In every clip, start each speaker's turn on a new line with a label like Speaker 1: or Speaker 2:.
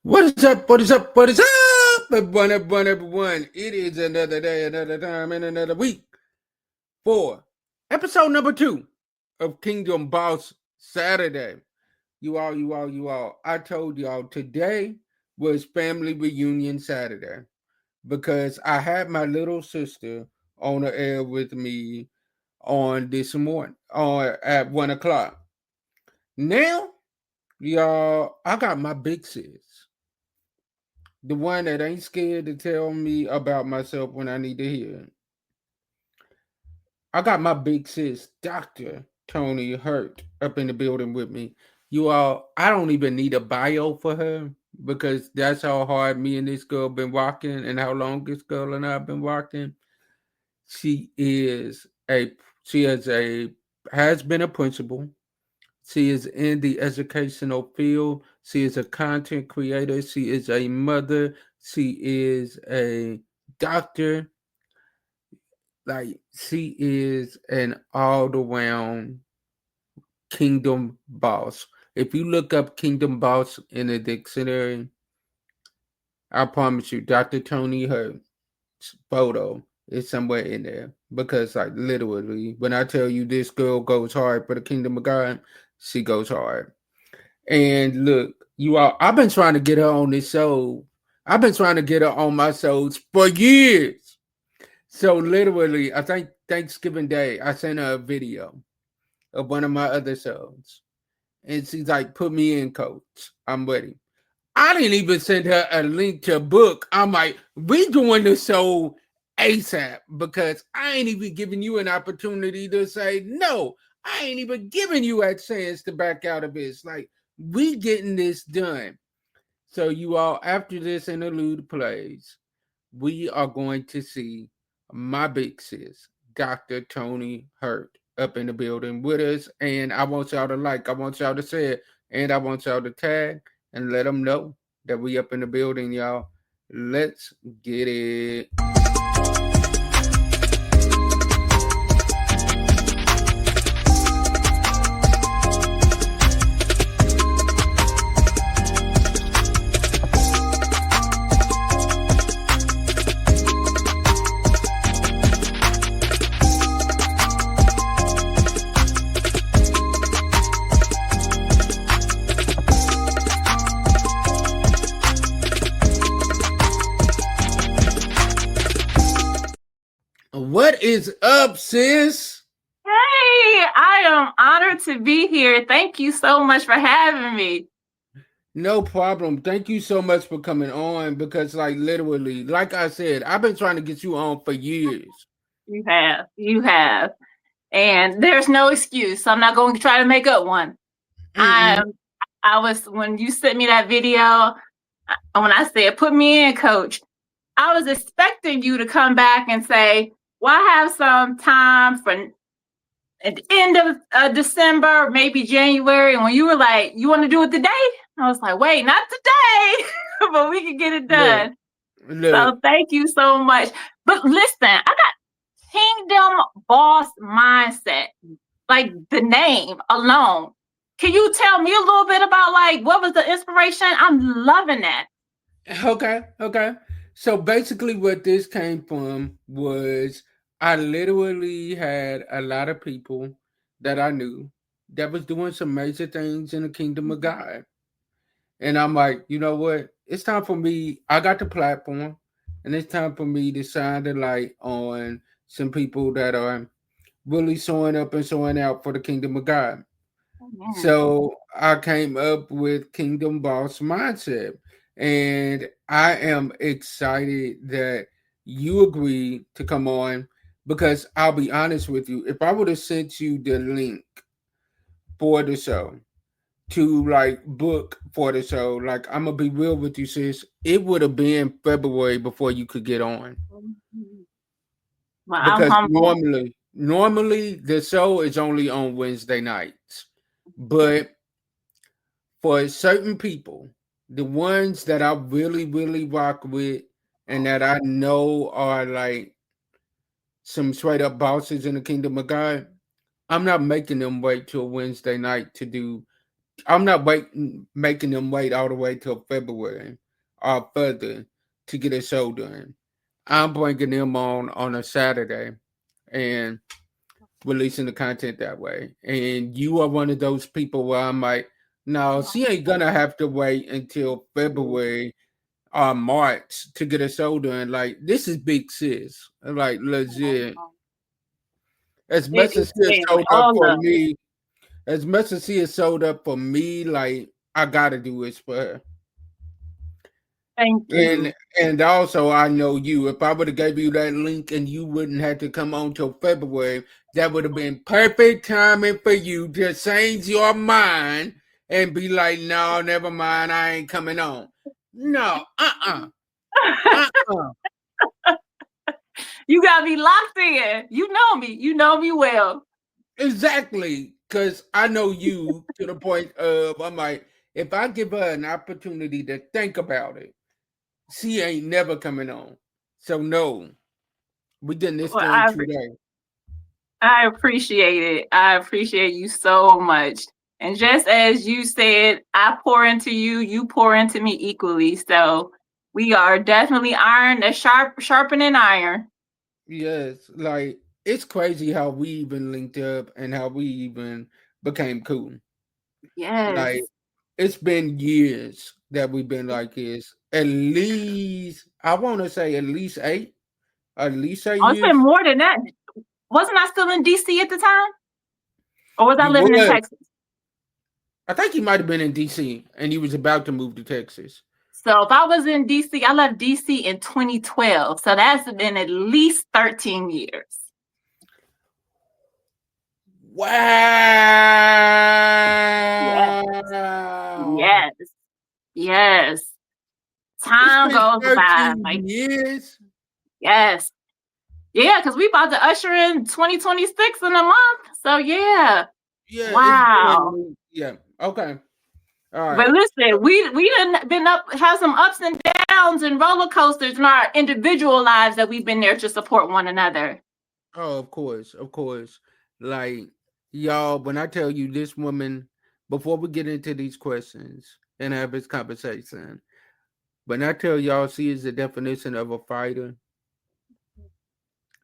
Speaker 1: What is up? What is up? What is up? Everyone. It is another day, another time, and another week for episode number 2 of Kingdom Boss Saturday. You all. I told y'all today was family reunion Saturday because I had my little sister on the air with me on this morning or at 1 o'clock. Now, y'all, I got my big sis. The one that ain't scared to tell me about myself when I need to hear it. I got my big sis, Dr. Toni Hurt, up in the building with me. You all, I don't even need a bio for her because that's how hard me and this girl been walking and how long this girl and I have been walking. She is a she is a has been a principal. She is in the educational field. She is a content creator. She is a mother. She is a doctor. Like, she is an all around kingdom boss. If you look up kingdom boss in the dictionary, I promise you, Dr. Toni Hurt's photo is somewhere in there. Because, like, literally, when I tell you this girl goes hard for the kingdom of God, she goes hard. And look, you all, I've been trying to get her on this show. I've been trying to get her on my shows for years. So literally, I think Thanksgiving Day, I sent her a video of one of my other shows. And she's like, put me in, coach. I'm ready. I didn't even send her a link to a book. I'm like, we doing the show ASAP because I ain't even giving you an opportunity to say no. I ain't even giving you a chance to back out of this. Like, we getting this done. So you all, after this interlude plays, we are going to see my big sis, Dr. Toni Hurt, up in the building with us. And I want y'all to I want y'all to say it, and I want y'all to tag and let them know that we up in the building, y'all. Let's get it. What is up, sis?
Speaker 2: Hey, I am honored to be here. Thank you so much for having me.
Speaker 1: No problem. Thank you so much for coming on because, like, literally, like I said, I've been trying to get you on for years.
Speaker 2: You have. And there's no excuse. So I'm not going to try to make up one.
Speaker 1: Mm-mm.
Speaker 2: I I was when you sent me that video, when I said put me in, coach, I was expecting you to come back and say, well, I have some time for at the end of December, maybe January. And when you were like, you want to do it today? I was like, wait, not today, but we can get it
Speaker 1: Look,
Speaker 2: done.
Speaker 1: look.
Speaker 2: So thank you so much. But listen, I got Kingdom Boss Mindset, like the name alone. Can you tell me a little bit about like what was the inspiration? I'm loving that.
Speaker 1: Okay. So basically, what this came from was I literally had a lot of people that I knew that was doing some major things in the kingdom of God. And I'm like, you know what? It's time for me. I got the platform, and it's time for me to shine the light on some people that are really showing up and showing out for the kingdom of God.
Speaker 2: Amen.
Speaker 1: So I came up with Kingdom Boss Mindset. And I am excited that you agreed to come on because I'll be honest with you. If I would have sent you the link for the show to like book for the show, like I'm gonna be real with you, sis, it would have been February before you could get on.
Speaker 2: Well, I'm
Speaker 1: Because
Speaker 2: humble.
Speaker 1: normally the show is only on Wednesday nights. But for certain people, the ones that I really rock with and that I know are like some straight up bosses in the kingdom of God, I'm not making them wait till Wednesday night to do I'm not making them wait all the way till February or further to get a show done. I'm bringing them on a Saturday and releasing the content that way. And you are one of those people where I'm like, no, she ain't gonna have to wait until February or March to get a show done. Like, this is big sis. Like, legit. As
Speaker 2: It
Speaker 1: much
Speaker 2: is
Speaker 1: as she has
Speaker 2: family,
Speaker 1: showed up
Speaker 2: all
Speaker 1: for
Speaker 2: love.
Speaker 1: me, as much as she has showed up for me, like, I gotta do this for her.
Speaker 2: Thank
Speaker 1: And
Speaker 2: you.
Speaker 1: and also I know you. If I would have gave you that link and you wouldn't have to come on till February, that would have been perfect timing for you to change your mind and be like, no, never mind, I ain't coming on. No, uh.
Speaker 2: You got me locked in. You know me. You know me well.
Speaker 1: Exactly. Cause I know you to the point of I'm like, if I give her an opportunity to think about it, she ain't never coming on. So no, we getting this
Speaker 2: Well,
Speaker 1: thing today.
Speaker 2: I appreciate it. I appreciate you so much. And just as you said, I pour into you, you pour into me equally. So we are definitely iron, a sharpening iron.
Speaker 1: Yes, like it's crazy how we even linked up and how we even became cool. Like
Speaker 2: Yes.
Speaker 1: it's been years that we've been like this. At least I want to say at least eight
Speaker 2: Oh, it's been
Speaker 1: years.
Speaker 2: more than that. Wasn't I still in DC at the time? Or was I
Speaker 1: You
Speaker 2: living in
Speaker 1: would.
Speaker 2: Texas?
Speaker 1: I think you might have been in DC and you was about to move to Texas.
Speaker 2: So if I was in DC, I left DC in 2012. So that's been at least 13 years. Yes.
Speaker 1: Wow.
Speaker 2: Yes. Yes.
Speaker 1: It's
Speaker 2: Time
Speaker 1: been
Speaker 2: goes by
Speaker 1: 13
Speaker 2: like,
Speaker 1: years.
Speaker 2: yes. Yeah, because we about to usher in 2026 in a month. So yeah.
Speaker 1: Yeah, it's
Speaker 2: Wow.
Speaker 1: been yeah. Okay. All
Speaker 2: But
Speaker 1: right.
Speaker 2: listen, we done been up, have some ups and downs and roller coasters in our individual lives that we've been there to support one another.
Speaker 1: Oh, of course, of course. Like y'all, when I tell you this woman, before we get into these questions and have this conversation, when I tell y'all she is the definition of a fighter,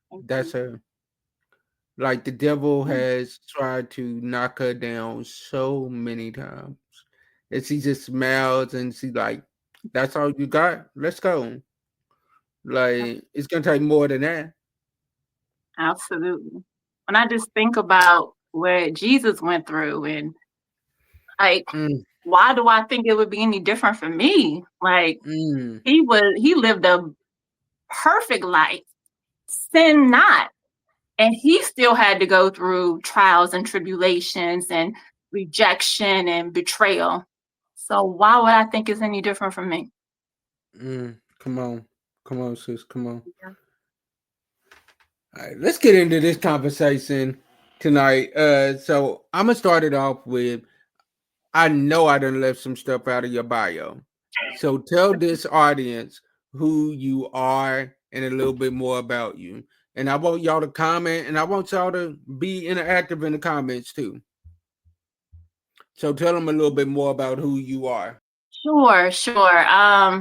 Speaker 2: Thank
Speaker 1: that's
Speaker 2: you.
Speaker 1: her. Like the devil has tried to knock her down so many times. And she just smiles and she like, that's all you got? Let's go. Like it's gonna take more than that.
Speaker 2: Absolutely. When I just think about what Jesus went through and like,
Speaker 1: Mm,
Speaker 2: why do I think it would be any different for me? Like
Speaker 1: mm,
Speaker 2: he lived a perfect life, sin not. And he still had to go through trials and tribulations and rejection and betrayal. So why would I think it's any different from me?
Speaker 1: come on. Come on, sis. Come on.
Speaker 2: Yeah.
Speaker 1: All right, let's get into this conversation tonight. So I'm gonna start it off with I know I done left some stuff out of your bio. So tell this audience who you are and a little bit more about you. And I want y'all to comment and I want y'all to be interactive in the comments too. So tell them a little bit more about who you are.
Speaker 2: Sure, sure. I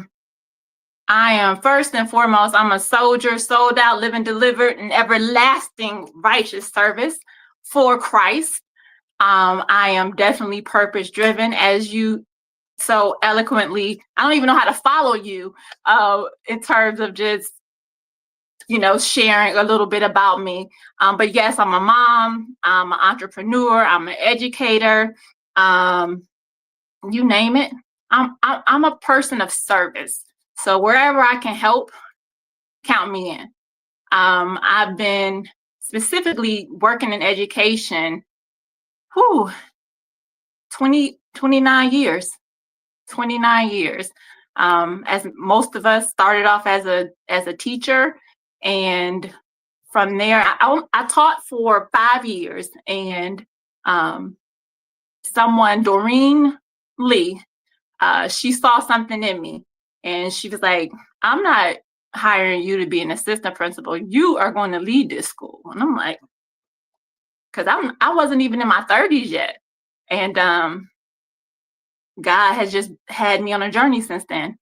Speaker 2: am first and foremost, I'm a soldier, sold out, living delivered, and everlasting righteous service for Christ. I am definitely purpose driven, as you so eloquently. I don't even know how to follow you in terms of just sharing a little bit about me. But yes, I'm a mom, I'm an entrepreneur, I'm an educator. Um, you name it. I'm a person of service. So wherever I can help, count me in. I've been specifically working in education, whew, 29 years. 29 years. As most of us started off as a teacher, and from there, I taught for 5 years, and Doreen Lee, she saw something in me, and she was like, "I'm not hiring you to be an assistant principal. You are going to lead this school." And I'm like, because I wasn't even in my 30s yet, and God has just had me on a journey since then.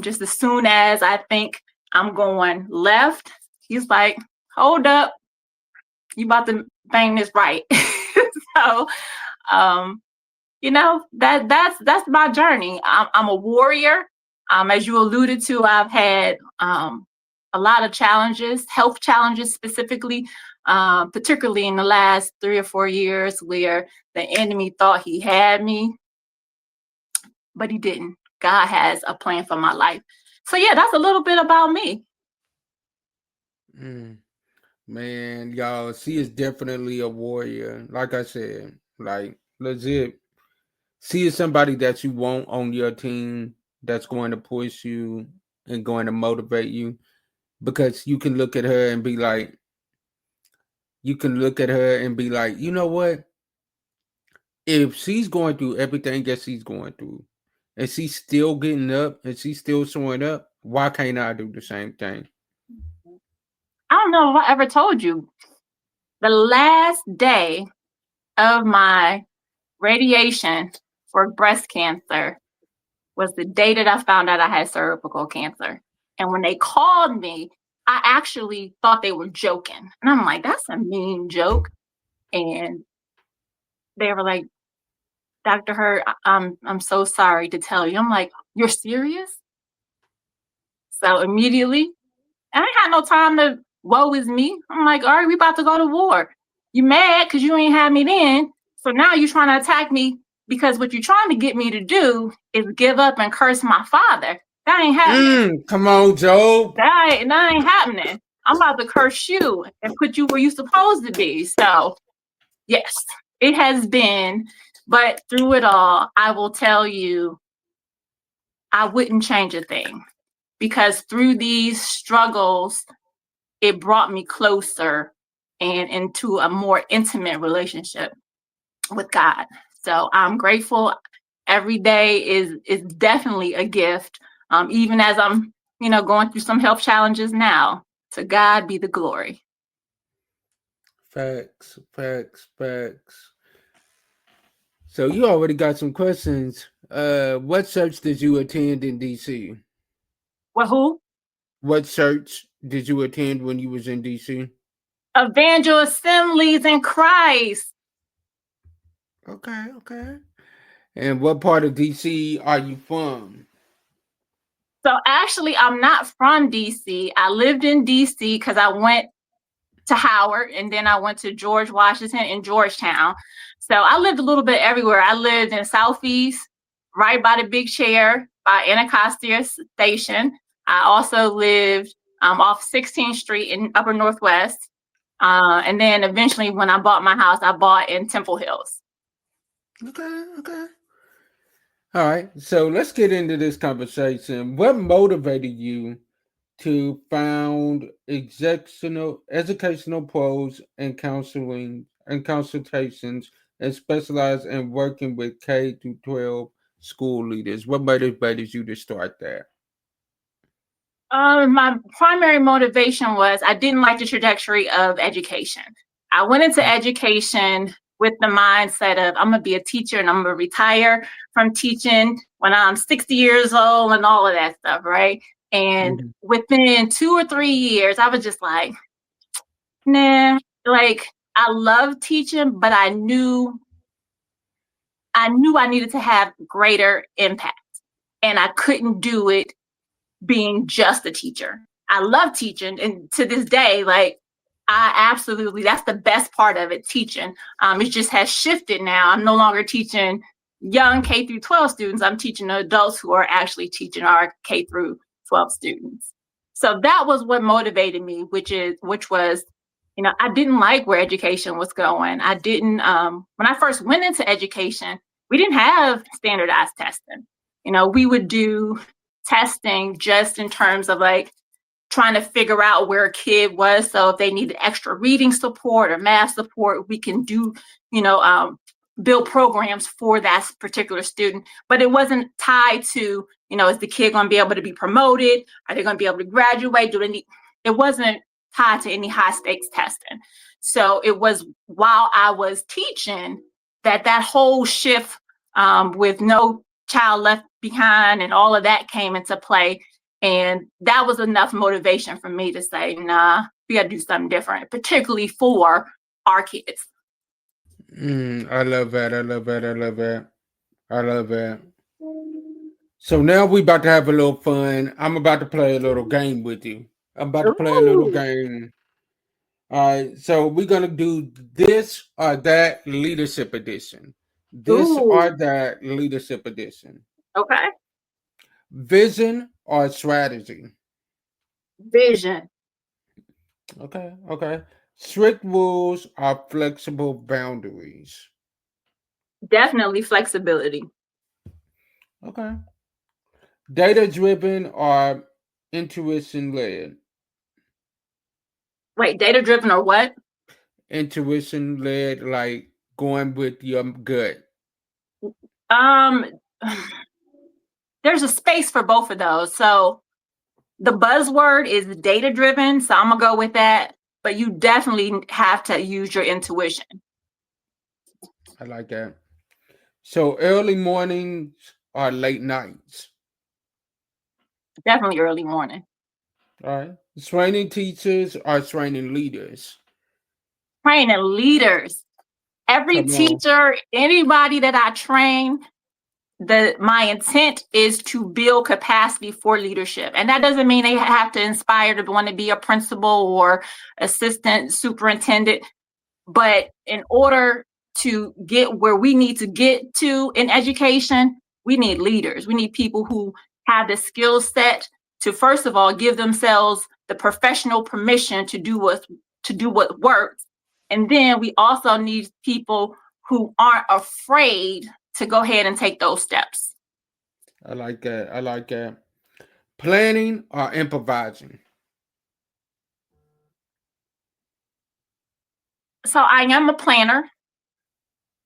Speaker 2: Just as soon as I think I'm going left, he's like, hold up, you about to bang this right. So, um, that's my journey. I'm a warrior. As you alluded to, I've had a lot of challenges, health challenges specifically, particularly in the last 3 or 4 years, where the enemy thought he had me, but he didn't. God has a plan for my life. So yeah, that's a little bit about me.
Speaker 1: Mm. Man, y'all, she is definitely a warrior. Like I said, like legit. She is somebody that you want on your team that's going to push you and going to motivate you because you can look at her and be like, you know what? If she's going through everything that she's going through and she's still getting up and she's still showing up, why can't I do the same thing?
Speaker 2: I don't know if I ever told you, the last day of my radiation for breast cancer was the day that I found out I had cervical cancer. And when they called me, I actually thought they were joking. And I'm like, that's a mean joke. And they were like, Dr. Hurt, I'm so sorry to tell you. I'm like, you're serious? So immediately, I ain't had no time to woe is me. I'm like, all right, we about to go to war. You mad because you ain't had me then. So now you're trying to attack me because what you're trying to get me to do is give up and curse my father. That ain't happening.
Speaker 1: Come on, Job.
Speaker 2: That ain't happening. I'm about to curse you and put you where you're supposed to be. So yes, it has been, but through it all, I will tell you, I wouldn't change a thing because through these struggles, it brought me closer and into a more intimate relationship with God. So I'm grateful. Every day is definitely a gift. Even as I'm, going through some health challenges now. To God be the glory.
Speaker 1: Facts, facts, facts. So you already got some questions. What church did you attend in DC?
Speaker 2: Well, who?
Speaker 1: What church did you attend when you was in DC?
Speaker 2: Evangel Assemblies in Christ.
Speaker 1: Okay, okay. And what part of DC are you from?
Speaker 2: So actually, I'm not from DC. I lived in DC because I went to Howard and then I went to George Washington in Georgetown. So I lived a little bit everywhere. I lived in Southeast, right by the Big Chair, by Anacostia Station. I also lived off 16th Street in Upper Northwest. And then eventually, when I bought my house, I bought in Temple Hills.
Speaker 1: Okay, okay. All right. So let's get into this conversation. What motivated you to found educational pros and counseling and consultations and specialize in working with K through 12 school leaders? What motivated you to start that?
Speaker 2: My primary motivation was I didn't like the trajectory of education. I went into education with the mindset of I'm going to be a teacher and I'm going to retire from teaching when I'm 60 years old and all of that stuff, right? And
Speaker 1: Mhm.
Speaker 2: within 2 or 3 years, I was just like, nah, like I love teaching, but I knew I needed to have greater impact and I couldn't do it being just a teacher. I love teaching, and to this day, like I absolutely, that's the best part of it, teaching. It just has shifted now. I'm no longer teaching young K through 12 students. I'm teaching adults who are actually teaching our K through 12 students. So that was what motivated me, which was, I didn't like where education was going. I didn't, when I first went into education, we didn't have standardized testing. We would do testing just in terms of like trying to figure out where a kid was. So if they needed extra reading support or math support, we can do, build programs for that particular student. But it wasn't tied to, is the kid going to be able to be promoted? Are they going to be able to graduate? It wasn't tied to any high stakes testing. So it was while I was teaching that whole shift with No Child Left Behind, and all of that came into play. And that was enough motivation for me to say, nah, we got to do something different, particularly for our kids.
Speaker 1: I love that. I love that. I love that. I love that. So now we about to have a little fun. I'm about to play a little game with you. I'm about to play a little
Speaker 2: Ooh,
Speaker 1: game. All right. So we're gonna do this or that leadership edition. This or
Speaker 2: ooh,
Speaker 1: that leadership edition.
Speaker 2: okay.
Speaker 1: Vision or strategy.
Speaker 2: Vision,
Speaker 1: Okay. Okay. Strict rules or flexible boundaries.
Speaker 2: definitely flexibility.
Speaker 1: Okay. Data driven or intuition led.
Speaker 2: Wait, data driven or what?
Speaker 1: Intuition led, like going with your gut.
Speaker 2: Um, there's a space for both of those. So the buzzword is data driven, so I'm gonna go with that. But you definitely have to use your intuition.
Speaker 1: I like that. So early mornings or late nights.
Speaker 2: Definitely early morning.
Speaker 1: All right. Training teachers or training leaders.
Speaker 2: Training leaders. Every
Speaker 1: Come on.
Speaker 2: teacher, anybody that I train, my intent is to build capacity for leadership. And that doesn't mean they have to inspire to want to be a principal or assistant superintendent. But in order to get where we need to get to in education, we need leaders. We need people who have the skill set to, first of all, give themselves the professional permission to do what works. And then we also need people who aren't afraid to go ahead and take those steps.
Speaker 1: I like that. I like that. Planning or improvising.
Speaker 2: So I am a planner,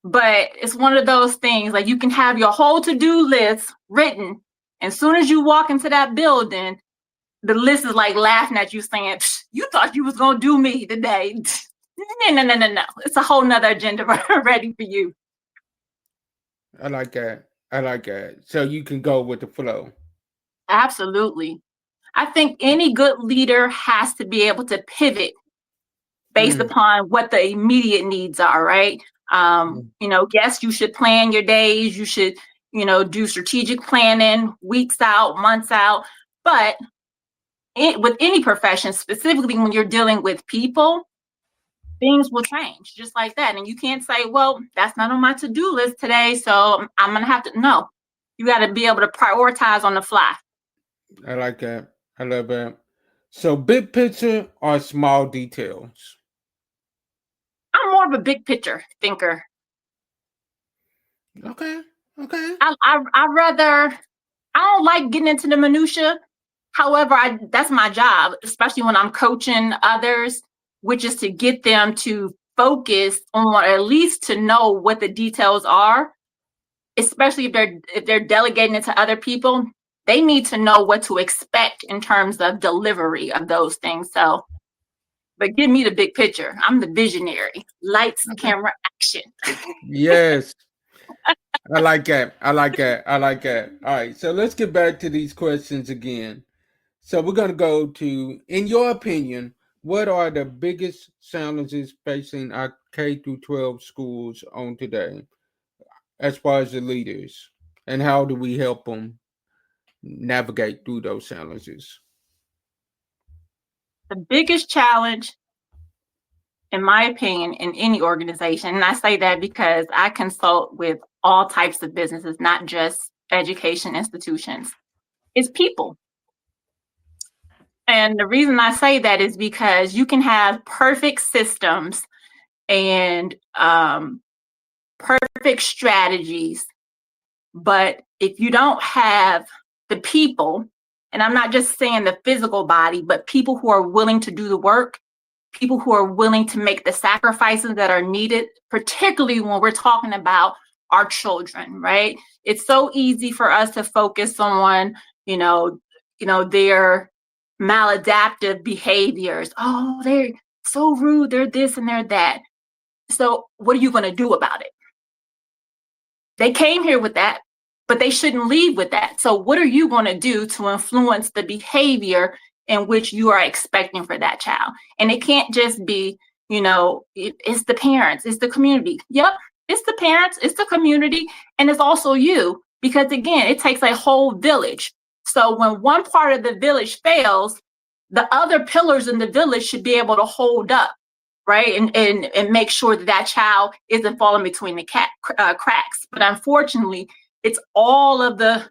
Speaker 2: but it's one of those things like you can have your whole to-do list written. And as soon as you walk into that building, the list is like laughing at you saying, you thought you was going to do me today. No. It's a whole nother agenda ready for you.
Speaker 1: I like that. I like that. So you can go with the flow.
Speaker 2: Absolutely. I think any good leader has to be able to pivot based
Speaker 1: Mm,
Speaker 2: upon what the immediate needs are, right?
Speaker 1: mm.
Speaker 2: Yes, you should plan your days. You should, do strategic planning weeks out, months out. But with any profession, specifically when you're dealing with people, things will change just like that. And you can't say, well, that's not on my to-do list today, so I'm going to have to, no. You got to be able to prioritize on the fly.
Speaker 1: I like that. I love that. So big picture or small details.
Speaker 2: I'm more of a big picture thinker.
Speaker 1: Okay. Okay.
Speaker 2: I rather, I don't like getting into the minutia. However, that's my job, especially when I'm coaching others, which is to get them to focus on, or at least to know what the details are, especially if they're delegating it to other people. They need to know what to expect in terms of delivery of those things. So, but give me the big picture. I'm the visionary. Lights,
Speaker 1: Okay.
Speaker 2: camera, action.
Speaker 1: Yes. I like that. I like that. I like that. All right. So let's get back to these questions again. So we're going to go to, in your opinion, what are the biggest challenges facing our K through 12 schools on today, as far as the leaders, and how do we help them navigate through those challenges?
Speaker 2: The biggest challenge, in my opinion, in any organization, and I say that because I consult with all types of businesses, not just education institutions, is people. And the reason I say that is because you can have perfect systems and perfect strategies, but if you don't have the people, and I'm not just saying the physical body, but people who are willing to do the work, people who are willing to make the sacrifices that are needed, particularly when we're talking about our children, right? It's so easy for us to focus on, their maladaptive behaviors. Oh, they're so rude, they're this and they're that. So what are you going to do about it? They came here with that, but they shouldn't leave with that. So what are you going to do to influence the behavior in which you are expecting for that child? And it can't just be, it's the parents, it's the community. Yep, it's the parents, it's the community, and it's also you. Because again, it takes a whole village. So when one part of the village fails, the other pillars in the village should be able to hold up, right? And make sure that child isn't falling between the cracks. But unfortunately, it's all of the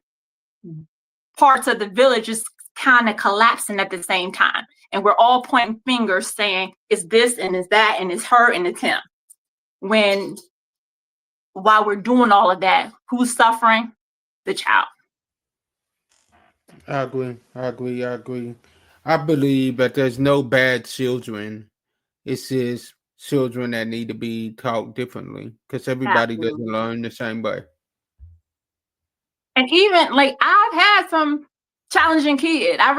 Speaker 2: parts of the village just kind of collapsing at the same time. And we're all pointing fingers saying, it's this and it's that and it's her and it's him. When while we're doing all of that, who's suffering? The child.
Speaker 1: I agree. I agree. I agree. I believe that there's no bad children. It's just children that need to be taught differently because everybody doesn't
Speaker 2: Absolutely.
Speaker 1: learn the same way.
Speaker 2: And even like I've had some challenging kids. I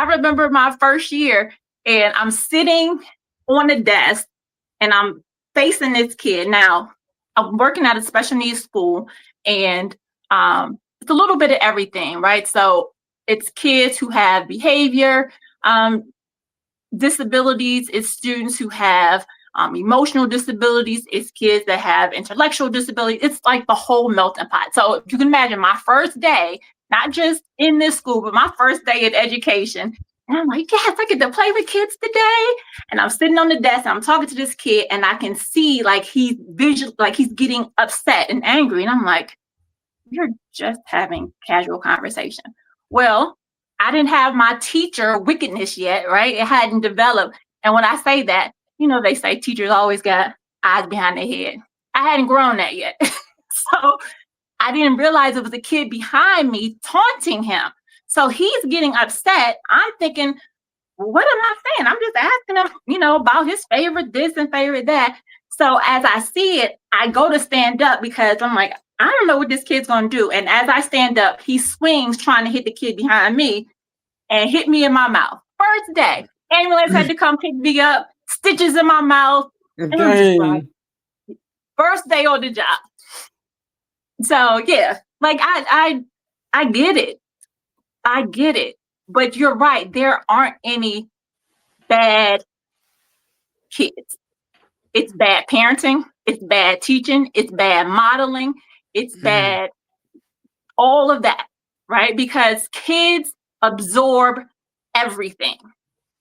Speaker 2: remember my first year and I'm sitting on the desk and I'm facing this kid. Now, I'm working at a special needs school and it's a little bit of everything, right? So it's kids who have behavior disabilities, it's students who have emotional disabilities, it's kids that have intellectual disabilities. It's like the whole melting pot. So if you can imagine my first day, not just in this school, but my first day in education. And I'm like, yes, I get to play with kids today. And I'm sitting on the desk and I'm talking to this kid and I can see like he's getting upset and angry. And I'm like, you're just having casual conversation. Well, I didn't have my teacher wickedness yet, right? It hadn't developed. And when I say that, they say teachers always got eyes behind their head. I hadn't grown that yet. So I didn't realize it was a kid behind me taunting him. So he's getting upset. I'm thinking, what am I saying? I'm just asking him, about his favorite this and favorite that. So as I see it, I go to stand up because I'm like, I don't know what this kid's going to do. And as I stand up, he swings trying to hit the kid behind me and hit me in my mouth. First day, ambulance had to come pick me up, stitches in my mouth. And I'm just like,
Speaker 1: Dang.
Speaker 2: first day on the job. So yeah, like I get it. I get it. But you're right. There aren't any bad kids. It's bad parenting. It's bad teaching. It's bad modeling. It's bad, all of that, right? Because kids absorb everything.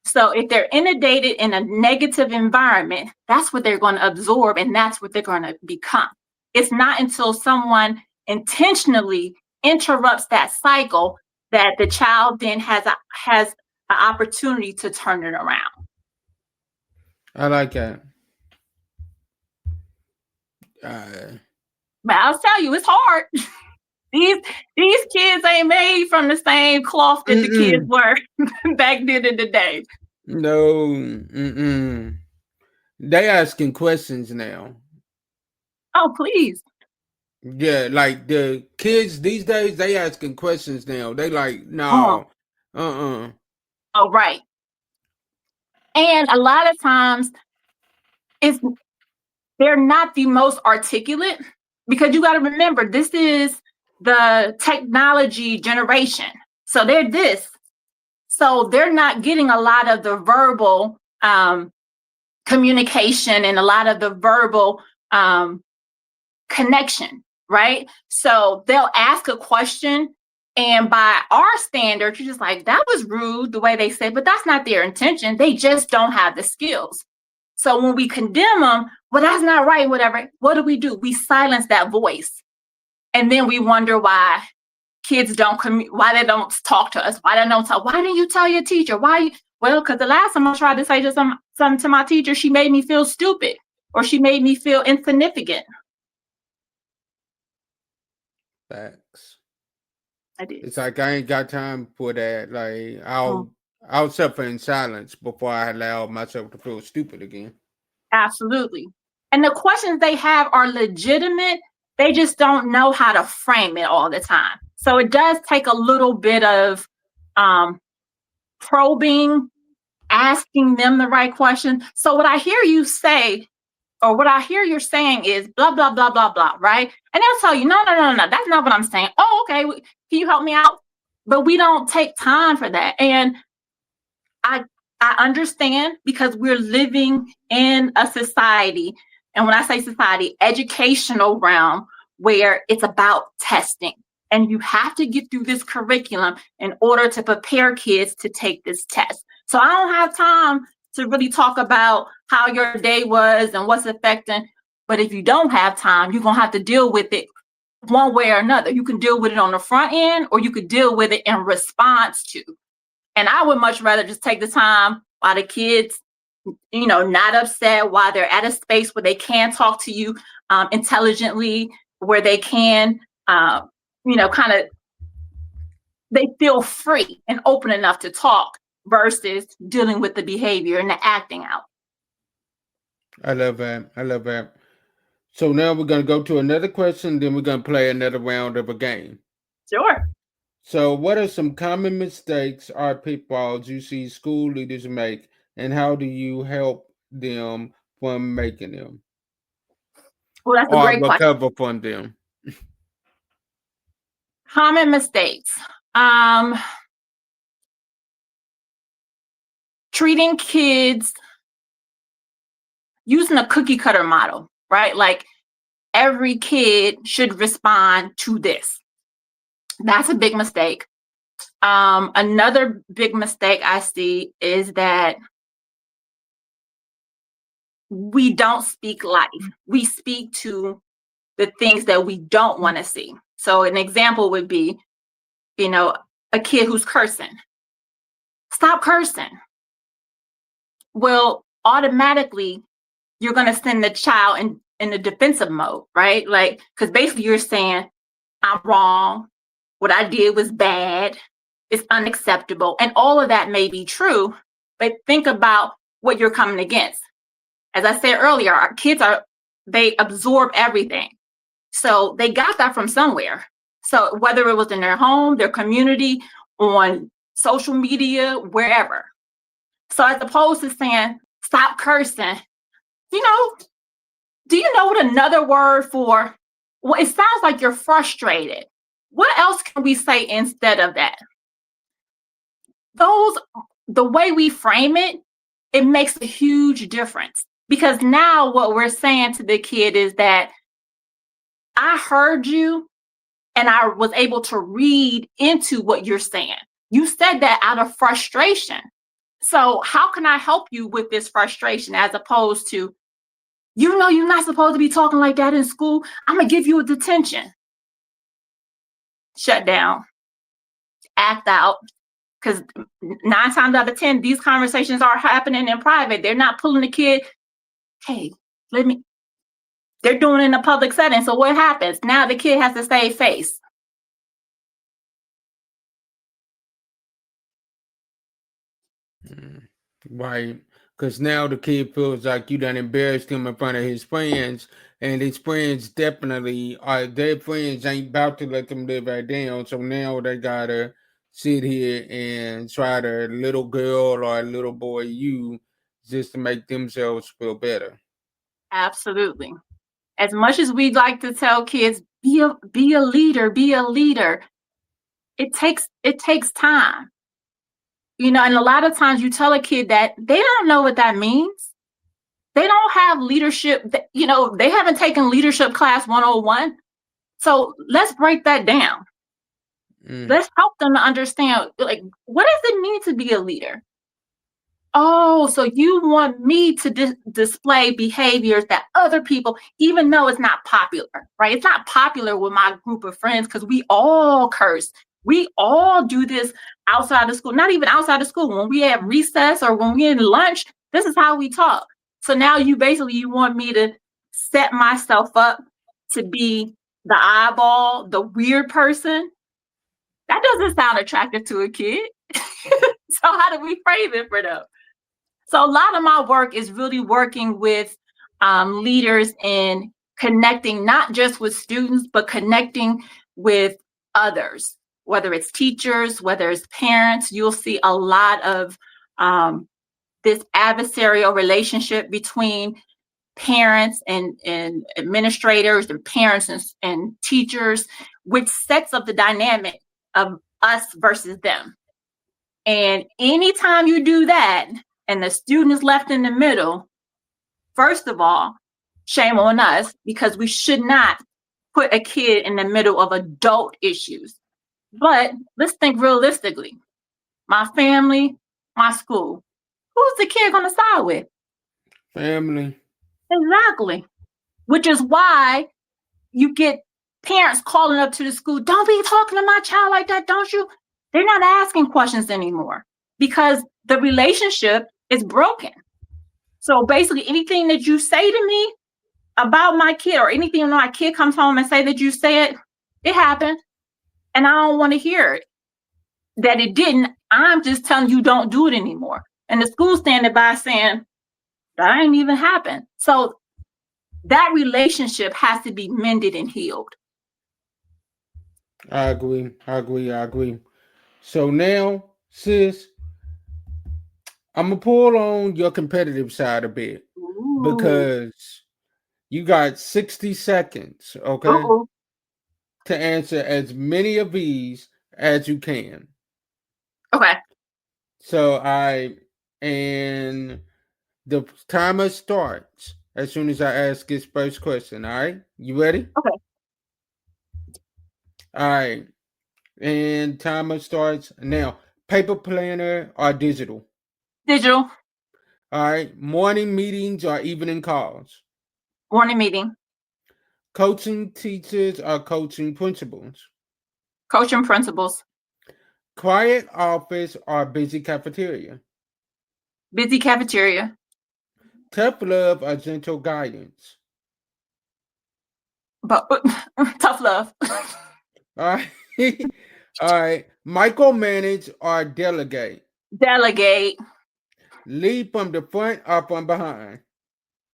Speaker 2: So if they're inundated in a negative environment, that's what they're going to absorb and that's what they're going to become. It's not until someone intentionally interrupts that cycle that the child then has an opportunity to turn it around.
Speaker 1: I like that.
Speaker 2: But I'll tell you, it's hard. These kids ain't made from the same cloth that the kids were back then in the day.
Speaker 1: No. They asking questions now.
Speaker 2: Oh, please.
Speaker 1: Yeah, like the kids these days, they asking questions now. They like, no, uh-uh.
Speaker 2: Oh, right. And a lot of times they're not the most articulate because you got to remember, this is the technology generation. So they're this. So they're not getting a lot of the verbal communication and a lot of the verbal connection, right? So they'll ask a question and by our standards, you're just like, that was rude the way they said, but that's not their intention. They just don't have the skills. So when we condemn them, well, that's not right, whatever, what do? We silence that voice. And then we wonder why kids why they don't talk to us, why they don't talk. Why didn't you tell your teacher? Why? Well, because the last time I tried to say something to my teacher, she made me feel stupid or she made me feel insignificant.
Speaker 1: Facts.
Speaker 2: I did.
Speaker 1: It's like I ain't got time for that. Like I'll suffer in silence before I allow myself to feel stupid again.
Speaker 2: Absolutely. And the questions they have are legitimate. They just don't know how to frame it all the time. So it does take a little bit of probing, asking them the right question. So what I hear you say or what I hear you're saying is blah, blah, blah, blah, blah, right? And they'll tell you, no, no, no, no, that's not what I'm saying. Oh, okay, can you help me out? But we don't take time for that. And I I understand, because we're living in a society, and when I say society, educational realm, where it's about testing. And you have to get through this curriculum in order to prepare kids to take this test. So I don't have time to really talk about how your day was and what's affecting. But if you don't have time, you're going to have to deal with it one way or another. You can deal with it on the front end, or you could deal with it in response to. And I would much rather just take the time while the kids, not upset, while they're at a space where they can talk to you intelligently, where they can, kind of, they feel free and open enough to talk versus dealing with the behavior and the acting out.
Speaker 1: I love that. I love that. So now we're going to go to another question, then we're going to play another round of a game.
Speaker 2: Sure.
Speaker 1: So, what are some common mistakes or pitfalls you see school leaders make, and how do you help them from making them
Speaker 2: Well, that's a
Speaker 1: or
Speaker 2: great question.
Speaker 1: recover from them?
Speaker 2: Common mistakes. Treating kids using a cookie cutter model, right? Like every kid should respond to this. That's a big mistake. Another big mistake I see is that we don't speak life. We speak to the things that we don't want to see. So an example would be, a kid who's cursing. Stop cursing. Well, automatically, you're going to send the child in the defensive mode, right? Like, because basically you're saying, I'm wrong. What I did was bad. It's unacceptable. And all of that may be true, but think about what you're coming against. As I said earlier, our kids they absorb everything. So they got that from somewhere. So whether it was in their home, their community, on social media, wherever. So as opposed to saying, stop cursing, do you know what another word for, well, it sounds like you're frustrated. What else can we say instead of that? The way we frame it, it makes a huge difference. Because now what we're saying to the kid is that I heard you and I was able to read into what you're saying. You said that out of frustration. So how can I help you with this frustration, as opposed to, you're not supposed to be talking like that in school. I'm going to give you a detention. Shut down. Act out. Because 9 times out of 10, these conversations are happening in private. They're not pulling the kid, hey, they're doing it in a public setting. So what happens? Now the kid has to save face.
Speaker 1: Right. Because now the kid feels like you done embarrassed him in front of his friends, and his friends definitely are, their friends ain't about to let them live right down. So now they gotta sit here and try to little girl or little boy you just to make themselves feel better.
Speaker 2: Absolutely. As much as we'd like to tell kids, be a leader, it takes time. And a lot of times you tell a kid that, they don't know what that means. They don't have leadership, they haven't taken leadership class 101. So let's break that down. Let's help them to understand, like, what does it mean to be a leader? Oh, so you want me to display behaviors that other people, even though it's not popular, right? It's not popular with my group of friends because we all curse. We all do this outside of school, not even outside of school. When we have recess or when we're in lunch, this is how we talk. So now you want me to set myself up to be the eyeball, the weird person. That doesn't sound attractive to a kid. So how do we frame it for them? So a lot of my work is really working with leaders in connecting not just with students, but connecting with others, whether it's teachers, whether it's parents. You'll see a lot of this adversarial relationship between parents and administrators and parents and teachers, which sets up the dynamic of us versus them. And anytime you do that and the student is left in the middle, first of all, shame on us, because we should not put a kid in the middle of adult issues. But let's think realistically. My family, my school. Who's the kid going to side with?
Speaker 1: Family.
Speaker 2: Exactly. Which is why you get parents calling up to the school, don't be talking to my child like that, don't you? They're not asking questions anymore because the relationship is broken. So basically, anything that you say to me about my kid, or anything when my kid comes home and say that you said it happened, and I don't want to hear it, that it didn't. I'm just telling you, don't do it anymore. And the school standing by saying that ain't even happened. So that relationship has to be mended and healed.
Speaker 1: I agree. So now, sis, I'm gonna pull on your competitive side a bit
Speaker 2: Ooh.
Speaker 1: because you got 60 seconds, okay,
Speaker 2: Uh-oh.
Speaker 1: to answer as many of these as you can.
Speaker 2: Okay.
Speaker 1: So and the timer starts as soon as I ask this first question. All right, you ready?
Speaker 2: Okay.
Speaker 1: All right, and timer starts now. Paper planner or digital?
Speaker 2: Digital.
Speaker 1: All right, morning meetings or evening calls?
Speaker 2: Morning meeting.
Speaker 1: Coaching teachers or coaching principals?
Speaker 2: Coaching principals.
Speaker 1: Quiet office or busy cafeteria?
Speaker 2: Busy cafeteria.
Speaker 1: Tough love or gentle guidance?
Speaker 2: But tough love.
Speaker 1: All right, all right. Micromanage or delegate?
Speaker 2: Delegate.
Speaker 1: Lead from the front or from behind?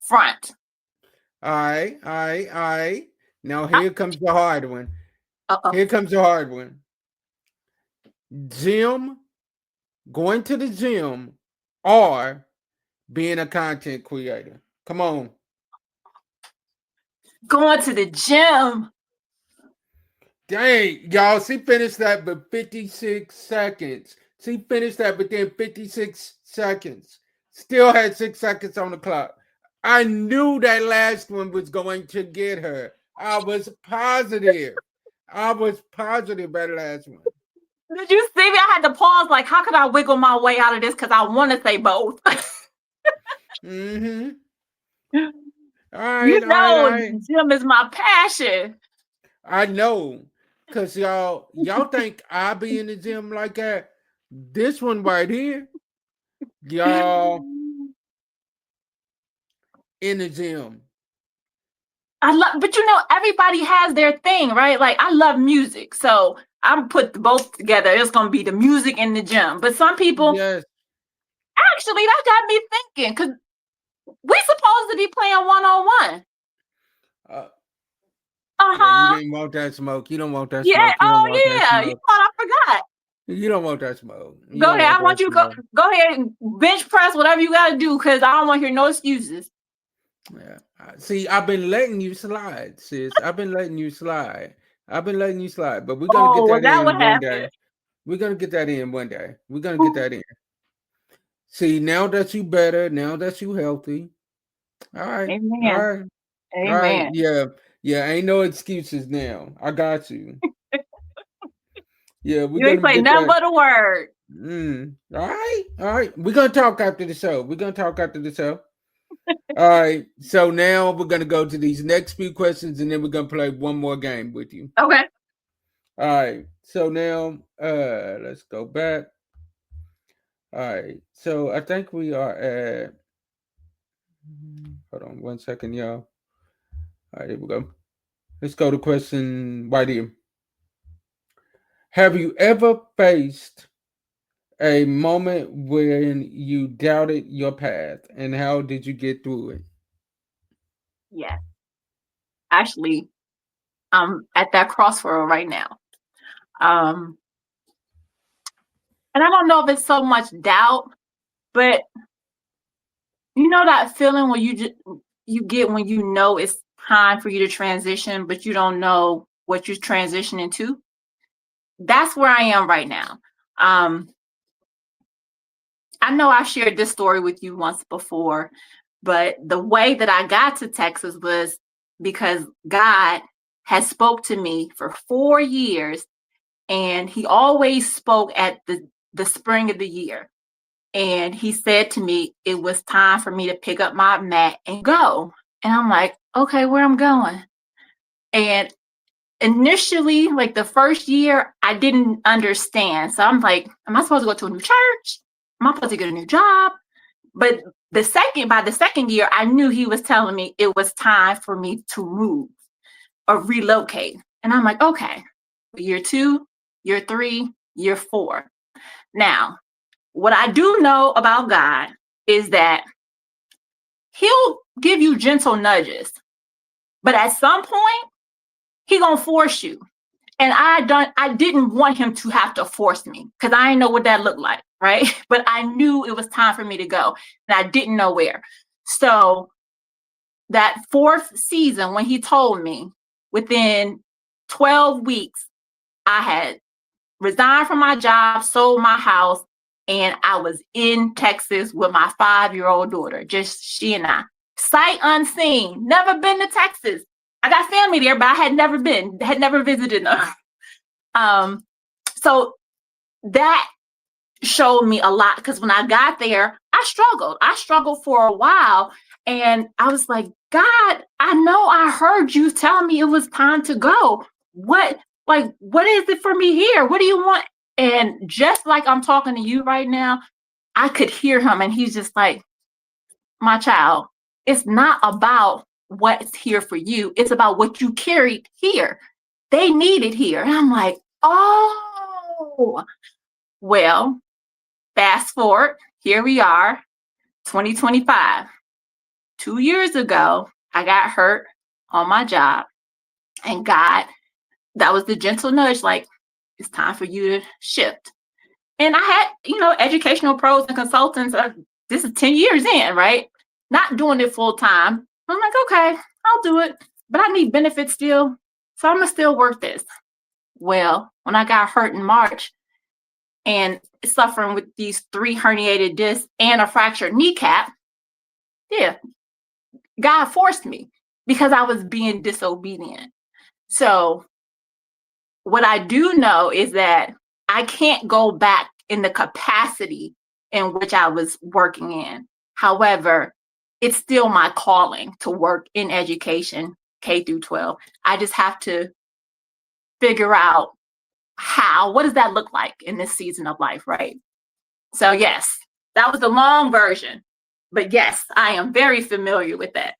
Speaker 2: Front.
Speaker 1: All right. Now
Speaker 2: Ah,
Speaker 1: here comes the hard one.
Speaker 2: uh-oh.
Speaker 1: Here comes the hard one. Gym, going to the gym, or being a content creator. Come on.
Speaker 2: Going to the gym.
Speaker 1: Dang, y'all, she finished that with 56 seconds. She finished that within 56 seconds. Still had 6 seconds on the clock. I knew that last one was going to get her. I was positive. I was positive that last one.
Speaker 2: Did you see me? I had to pause. Like, how could I wiggle my way out of this? Because I want to say both.
Speaker 1: Mm-hmm. All
Speaker 2: You
Speaker 1: right, all right, all
Speaker 2: know,
Speaker 1: right.
Speaker 2: gym is my passion.
Speaker 1: I know. Cause y'all think I be in the gym like that. This one right here, y'all in the gym.
Speaker 2: I love, but you know, everybody has their thing, right? Like, I love music, so I'm put both together. It's gonna be the music and the gym. But some people,
Speaker 1: Yes.
Speaker 2: actually, that got me thinking, because we supposed to be playing one on one.
Speaker 1: Uh,
Speaker 2: Uh
Speaker 1: yeah, you
Speaker 2: huh.
Speaker 1: didn't want that smoke. You don't want that
Speaker 2: Yeah.
Speaker 1: smoke. You don't want
Speaker 2: Oh
Speaker 1: that
Speaker 2: yeah. You
Speaker 1: smoke.
Speaker 2: thought I forgot.
Speaker 1: You don't want that smoke. You
Speaker 2: Go
Speaker 1: don't
Speaker 2: ahead.
Speaker 1: want
Speaker 2: I
Speaker 1: that
Speaker 2: want you to
Speaker 1: smoke.
Speaker 2: go ahead and bench press whatever you got to do, because I don't want to hear no excuses.
Speaker 1: Yeah. See, I've been letting you slide, sis. I've been letting you slide. I've been letting you slide. But we're gonna get
Speaker 2: Oh, was
Speaker 1: that
Speaker 2: that
Speaker 1: in
Speaker 2: what
Speaker 1: one
Speaker 2: happened?
Speaker 1: day. We're gonna get that in one day. We're gonna get that in. See, now that you better, now that you healthy. All right. All
Speaker 2: Amen.
Speaker 1: right. All right.
Speaker 2: Amen.
Speaker 1: Yeah. Yeah. Ain't no excuses now. I got you. Yeah, we're
Speaker 2: You ain't
Speaker 1: gonna
Speaker 2: say
Speaker 1: get
Speaker 2: nothing
Speaker 1: that.
Speaker 2: but a word.
Speaker 1: All right. All right. We're gonna talk after the show. We're gonna talk after the show. All right. So now we're gonna go to these next few questions and then we're gonna play one more game with you.
Speaker 2: Okay.
Speaker 1: All right. So now let's go back. All right. So I think we are at hold on 1 second, y'all. All right, here we go. Let's go to question right here. Have you ever faced a moment when you doubted your path and how did you get through it?
Speaker 2: Yeah. Actually, I'm at that crossroad right now. Um, and I don't know if it's so much doubt, but you know that feeling where you just you get when you know it's time for you to transition, but you don't know what you're transitioning to. That's where I am right now. Um, I know I've shared this story with you once before, but the way that I got to Texas was because God has spoke to me for 4 years, and he always spoke at the spring of the year. And he said to me, it was time for me to pick up my mat and go. And I'm like, okay, where I'm going. And initially, like the first year, I didn't understand. So I'm like, am I supposed to go to a new church? Am I supposed to get a new job? But by the second year, I knew he was telling me it was time for me to move or relocate. And I'm like, okay, year 2, year 3, year 4. Now, what I do know about God is that he'll give you gentle nudges, but at some point, he gonna force you. And I didn't want him to have to force me because I didn't know what that looked like, right? But I knew it was time for me to go, and I didn't know where. So that 4th season, when he told me, within 12 weeks, I had resigned from my job, sold my house, and I was in Texas with my 5-year-old daughter, just she and I. Sight unseen, never been to Texas. I got family there, but I had never been, had never visited them. Um, so that showed me a lot because when I got there, I struggled. I struggled for a while, and I was like, God, I know I heard you telling me it was time to go. What is it for me here? What do you want? And just like I'm talking to you right now, I could hear him, and he's just like, my child, it's not about what's here for you. It's about what you carried here. They need it here. And I'm like, oh, well, fast forward, here we are, 2025. 2 years ago, I got hurt on my job, and God, that was the gentle nudge, like, it's time for you to shift. And I had, educational pros and consultants. This is 10 years in, right? Not doing it full time. I'm like, okay, I'll do it, but I need benefits still. So I'm going to still work this. Well, when I got hurt in March and suffering with these 3 herniated discs and a fractured kneecap, yeah, God forced me because I was being disobedient. So what I do know is that I can't go back in the capacity in which I was working in. However, it's still my calling to work in education, K through 12. I just have to figure out what does that look like in this season of life, right? So yes, that was the long version. But yes, I am very familiar with that.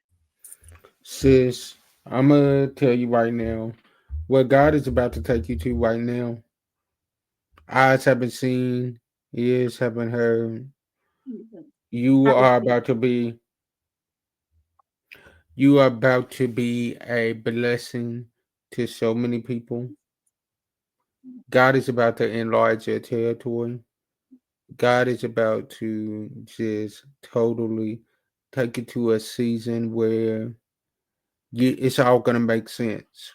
Speaker 1: Sis, I'm gonna tell you right now what God is about to take you to right now. Eyes haven't seen, ears haven't heard. You
Speaker 2: I
Speaker 1: are
Speaker 2: receive.
Speaker 1: about to be you are about to be a blessing to so many people. God is about to enlarge your territory. God is about to just totally take you to a season where it's all gonna make sense.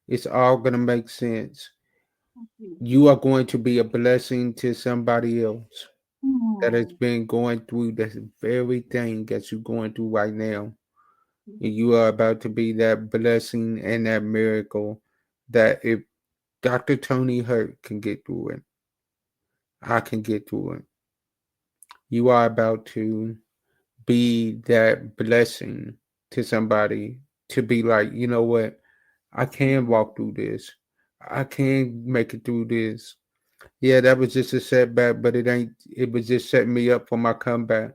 Speaker 1: It's all gonna make sense. You are going to be a blessing to somebody else that has been going through this very thing that you're going through right now. And you are about to be that blessing and that miracle that if Dr. Toni Hurt can get through it, I can get through it. You are about to be that blessing to somebody to be like, you know what? I can walk through this. I can make it through this. Yeah, that was just a setback, but it ain't. It was just setting me up for my comeback.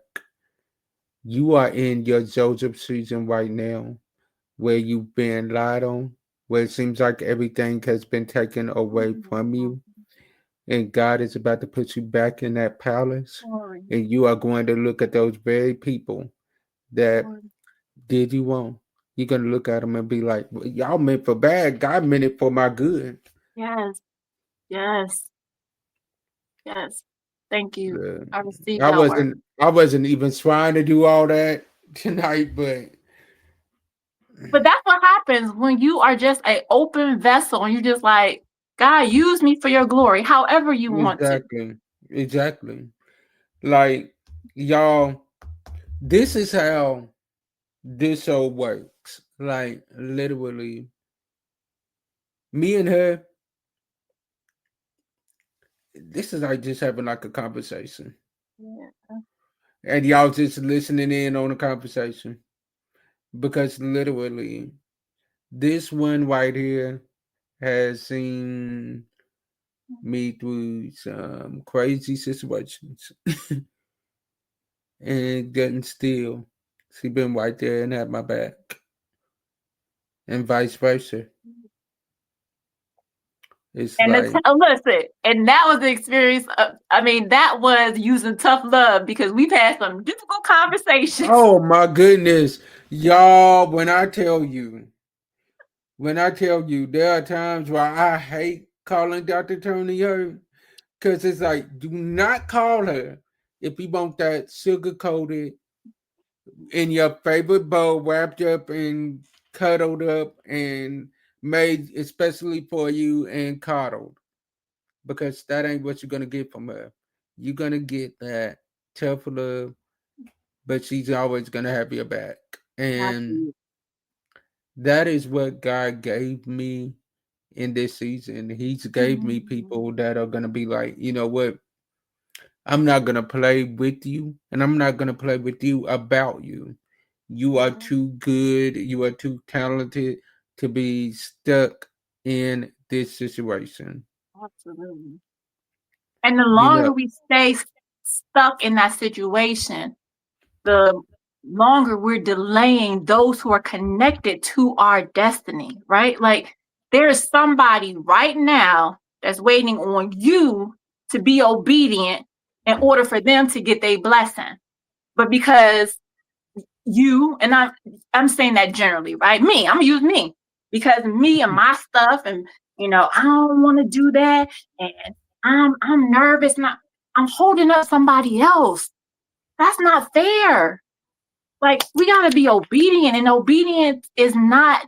Speaker 1: You are in your Joseph season right now, where you've been lied on, where it seems like everything has been taken away from you, and God is about to put you back in that palace, and you are going to look at those very people that did you wrong. You're gonna look at them and be like, well, "Y'all meant for bad. God meant it for my good."
Speaker 2: Yes, yes, yes. Thank you.
Speaker 1: Yeah.
Speaker 2: I received
Speaker 1: I
Speaker 2: that word.
Speaker 1: wasn't. I wasn't even trying to do all that. tonight, but
Speaker 2: But that's what happens when you are just an open vessel and you're just like, God, use me for your glory, however you want to.
Speaker 1: exactly, exactly. Like y'all, this is how this show works. Like literally, me and her, this is like just having like a conversation,
Speaker 2: Yeah.
Speaker 1: and y'all just listening in on the conversation because literally, this one right here has seen me through some crazy situations, and getting still, she been right there and had my back, and vice versa. It's
Speaker 2: And
Speaker 1: like,
Speaker 2: listen, and that was the experience. I mean, that was using tough love because we've had some difficult conversations.
Speaker 1: oh my goodness, y'all! When I tell you, there are times where I hate calling Dr. Toni Hurt because it's like, do not call her if you want that sugar coated in your favorite bowl, wrapped up and cuddled up and made especially for you and coddled, because that ain't what you're gonna get from her. You're gonna get that tough love, but she's always gonna have your back. And
Speaker 2: Absolutely.
Speaker 1: that is what God gave me in this season. He's gave me people that are gonna be like, you know what? I'm not gonna play with you, and I'm not gonna play with you about you. You are too good. You are too talented to be stuck in this situation.
Speaker 2: Absolutely. And the
Speaker 1: You know,
Speaker 2: longer we stay stuck in that situation, the longer we're delaying those who are connected to our destiny, right? Like there is somebody right now that's waiting on you to be obedient in order for them to get their blessing. But because you and I'm saying that generally, right? Me, I'm gonna use me because me and my stuff, and I don't want to do that, and I'm nervous, and I'm holding up somebody else. That's not fair. Like we gotta be obedient, and obedience is not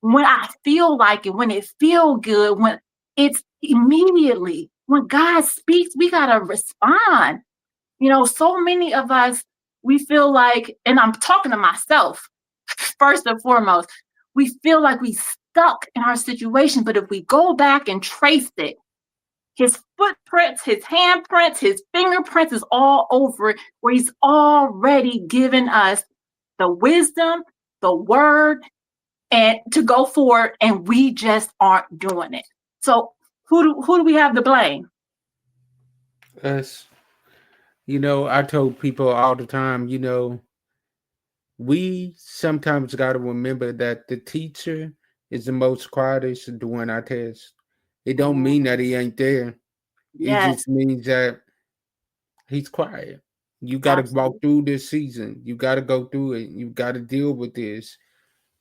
Speaker 2: when I feel like it, when it feel good, when it's immediately. When God speaks, we gotta respond. So many of us, we feel like, and I'm talking to myself first and foremost, we feel like we stuck in our situation. But if we go back and trace it, his footprints, his handprints, his fingerprints is all over it, where he's already given us the wisdom, the word, and to go forward, and we just aren't doing it. So who do we have to blame?
Speaker 1: us. I told people all the time, we sometimes got to remember that the teacher is the most quietest during our test. It don't mean that he ain't there. It
Speaker 2: Yes,
Speaker 1: just means that he's quiet. You got to walk
Speaker 2: absolutely.
Speaker 1: through this season. You got to go through it. You got to deal with this.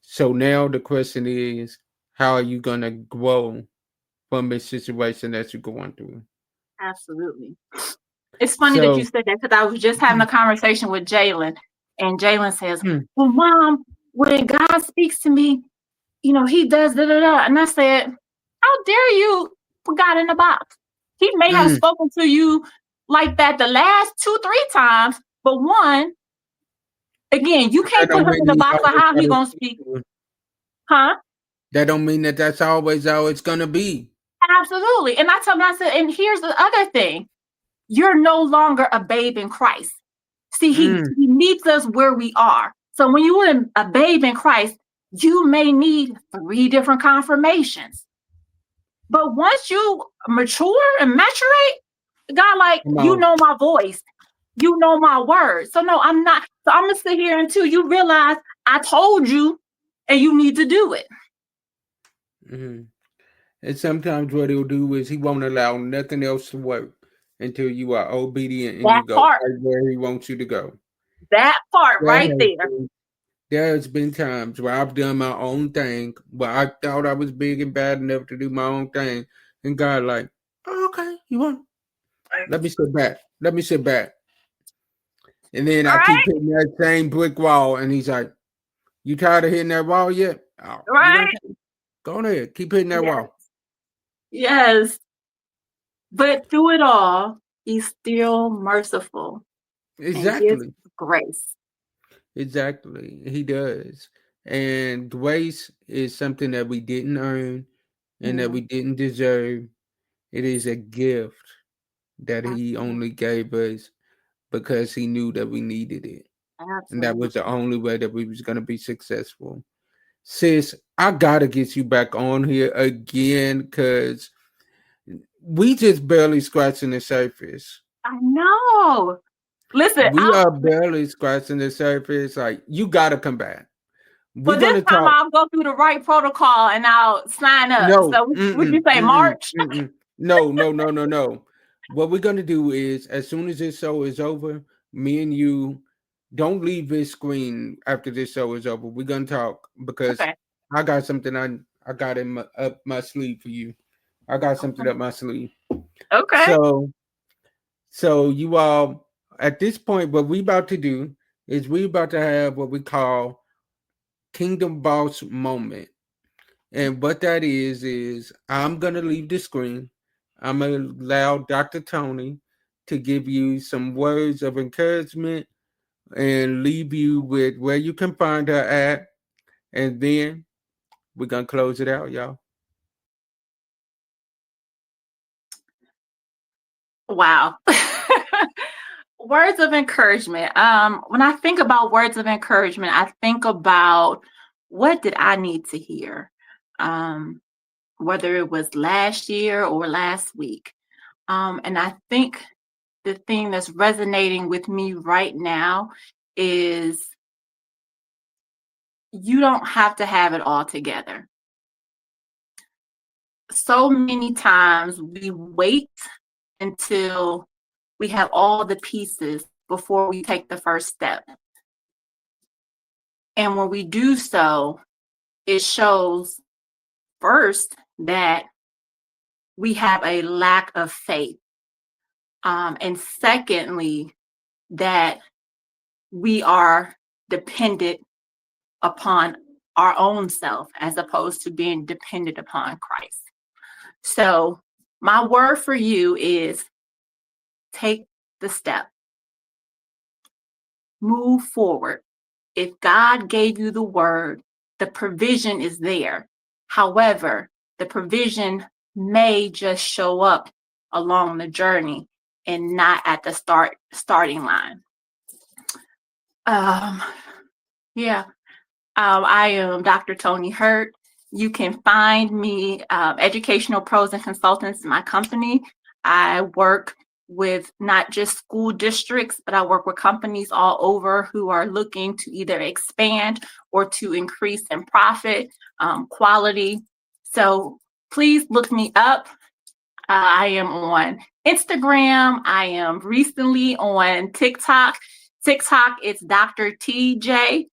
Speaker 1: So now the question is, how are you going to grow from this situation that you're going through?
Speaker 2: Absolutely. It's funny that you
Speaker 1: So,
Speaker 2: said that because I was just having a conversation with Jalen, and Jalen says,
Speaker 1: hmm,
Speaker 2: "Well, Mom, when God speaks to me, He does da da da." And I said, "How dare you put God in a box? He may have
Speaker 1: hmm,
Speaker 2: spoken to you like that the last two, three times, but one, again, you
Speaker 1: that
Speaker 2: can't put
Speaker 1: don't
Speaker 2: him
Speaker 1: mean
Speaker 2: in the
Speaker 1: he
Speaker 2: box of
Speaker 1: always
Speaker 2: how
Speaker 1: got
Speaker 2: he
Speaker 1: to
Speaker 2: gonna
Speaker 1: speak
Speaker 2: speak,
Speaker 1: to us.
Speaker 2: huh?"
Speaker 1: That don't mean that that's always how it's going to be.
Speaker 2: Absolutely. And I told him, I said, and here's the other thing: you're no longer a babe in Christ. See,
Speaker 1: Mm,
Speaker 2: he meets us where we are. So when you're a babe in Christ, you may need three different confirmations. But once you mature and maturate, God, like,
Speaker 1: come
Speaker 2: you
Speaker 1: on.
Speaker 2: know my voice, you know my words. So no, I'm not. So I'm gonna sit here until you realize I told you, and you need to do it.
Speaker 1: Mhm. And sometimes what he'll do is he won't allow nothing else to work until you are obedient and
Speaker 2: That
Speaker 1: you go
Speaker 2: part,
Speaker 1: right where he wants you to go.
Speaker 2: that part
Speaker 1: There
Speaker 2: right
Speaker 1: has
Speaker 2: there.
Speaker 1: been, there has been times where I've done my own thing, where I thought I was big and bad enough to do my own thing, and God like, oh, okay, you want? Let me sit back. Let me sit back. And then I keep
Speaker 2: Right?
Speaker 1: hitting that same brick wall, and he's like, "You tired of hitting that wall yet? Oh, you done
Speaker 2: Right?
Speaker 1: go on ahead, keep hitting that
Speaker 2: Yes.
Speaker 1: wall."
Speaker 2: Yes. But through it all, he's still merciful and gives
Speaker 1: Exactly,
Speaker 2: grace.
Speaker 1: exactly. He does. And grace is something that we didn't earn and that
Speaker 2: Mm,
Speaker 1: we didn't deserve. It is a gift that he only
Speaker 2: absolutely.
Speaker 1: gave us because he knew that we needed it. And that was the
Speaker 2: Absolutely.
Speaker 1: only way that we was gonna be successful. Sis, I gotta get you back on here again because we just barely scratching the surface.
Speaker 2: I know. Listen,
Speaker 1: We are barely scratching the surface. Like, you gotta come back. We're
Speaker 2: well, this
Speaker 1: gonna
Speaker 2: time
Speaker 1: talk.
Speaker 2: I'll go through the right protocol and I'll sign up.
Speaker 1: No,
Speaker 2: So would you say March?
Speaker 1: no, no, no, no, no. What we're gonna do is, as soon as this show is over, me and you don't leave this screen after this show is over. We're gonna talk because
Speaker 2: Okay.
Speaker 1: I got something I got in up my sleeve for you. I got something up my sleeve.
Speaker 2: Okay.
Speaker 1: So you all at this point, what we about to do is we about to have what we call Kingdom Boss moment. And what that is I'm gonna leave the screen. I'm gonna allow Dr. Tony to give you some words of encouragement and leave you with where you can find her at. And then we're gonna close it out, y'all.
Speaker 2: Wow. Words of encouragement. When I think about words of encouragement, I think about what did I need to hear? Um, whether it was last year or last week. And I think the thing that's resonating with me right now is you don't have to have it all together. So many times we wait until we have all the pieces before we take the first step. And when we do so, it shows first that we have a lack of faith. And secondly, that we are dependent upon our own self as opposed to being dependent upon Christ. So, my word for you is take the step, move forward. If God gave you the word, the provision is there. However, the provision may just show up along the journey and not at the starting line. Um, yeah, I am Dr. Toni Hurt. You can find me Educational Pros and Consultants in my company. I work with not just school districts, but I work with companies all over who are looking to either expand or to increase in profit, quality. So please look me up. I am on Instagram. I am recently on TikTok. TikTok is Dr. TJ.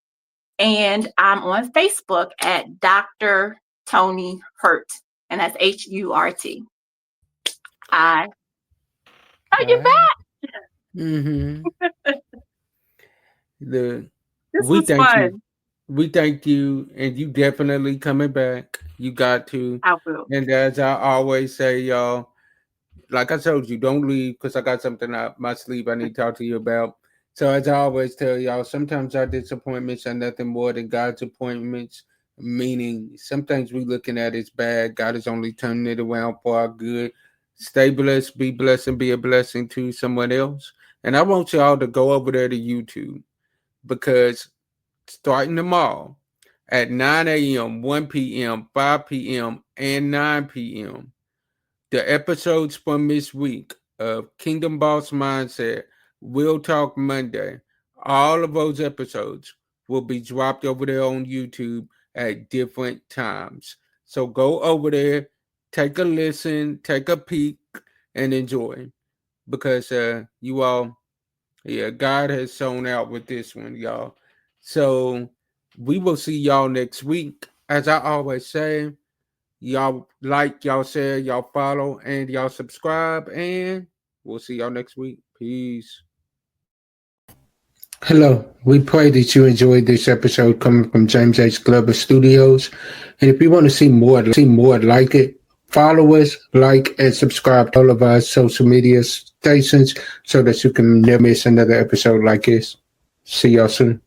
Speaker 2: And I'm on Facebook at Dr. Toni Hurt. And that's Hurt. I are
Speaker 1: All
Speaker 2: you
Speaker 1: right.
Speaker 2: back?
Speaker 1: Mm-hmm. The
Speaker 2: This
Speaker 1: we
Speaker 2: was
Speaker 1: thank you.
Speaker 2: fun.
Speaker 1: We thank you, and you definitely coming back. You got to.
Speaker 2: I will.
Speaker 1: And as I always say, y'all, like I told you, don't leave because I got something up my sleeve I need to talk to you about. So as I always tell y'all, sometimes our disappointments are nothing more than God's appointments. Meaning, some things we looking at is bad. God is only turning it around for our good. Stay blessed, be blessed, and be a blessing to someone else. And I want y'all to go over there to YouTube because starting tomorrow at 9 a.m., 1 p.m., 5 p.m., and 9 p.m. The episodes from this week of Kingdom Boss Mindset, We'll Talk Monday, all of those episodes will be dropped over there on YouTube at different times. So go over there, take a listen, take a peek, and enjoy. Because you all, yeah, God has shown out with this one, y'all. So we will see y'all next week. As I always say, y'all like, y'all share, y'all follow, and y'all subscribe. And we'll see y'all next week. Peace. Hello. We pray that you enjoyed this episode coming from James H. Glover Studios. And if you want to see more like it, follow us, like, and subscribe to all of our social media stations so that you can never miss another episode like this. See y'all soon.